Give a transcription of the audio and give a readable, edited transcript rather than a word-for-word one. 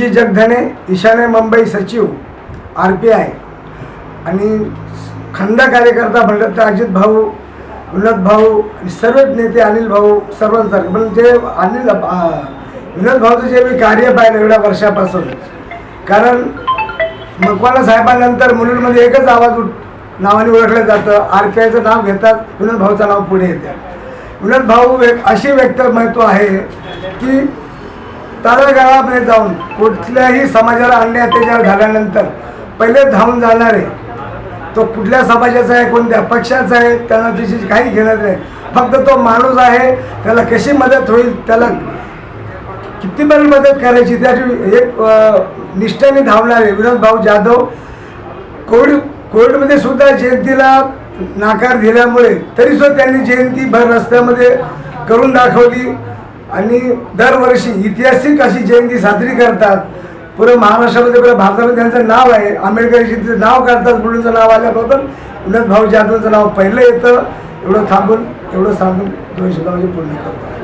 जी जगधने, ईशान्य मुंबई सचिव RPI आणि खंड कार्यकर्ता म्हणलं तर अजित भाऊ, विनोद भाऊ आणि सर्वच नेते, अनिल भाऊ, सर्वांसारखं. पण जे विनोद भाऊचं जे मी कार्य पाहिलं एवढ्या वर्षापासून, कारण मकवाना साहेबांनंतर मुलुंडमध्ये एकच आवाज नावाने ओळखलं जातं, RPIचं नाव घेतात, विनोद भाऊचं नाव पुढे येतं. विनोद भाऊ अशी व्यक्तिमत्व आहे की तळागाळामध्ये जाऊन कुठल्याही समाजाला अन्याय अत्याचार झाल्यानंतर पहिले धावून जाणारे, तो कुठल्या समाजाचा आहे, कोणत्या पक्षाचा आहे, त्यांना त्याची काही घेणं नाही. फक्त तो माणूस आहे, त्याला कशी मदत होईल, त्याला कितीपर्यंत मदत करायची त्याची एक निष्ठेने धावणारे विनोद भाऊ जाधव. कोविडमध्ये सुद्धा जयंतीला नाकार दिल्यामुळे तरीसुद्धा त्यांनी जयंती भर रस्त्यामध्ये करून दाखवली आणि दरवर्षी ऐतिहासिक अशी जयंती साजरी करतात. पुरं महाराष्ट्रामध्ये, पुरं भारतामध्ये त्यांचं नाव आहे. आंबेडकरीचं नाव काढतात, मुलुंडचं नाव आल्याबरोबर विनोद भाऊ जाधवचं नाव पहिलं येतं. एवढं सांगून 2 शब्दामध्ये पूर्ण करतो.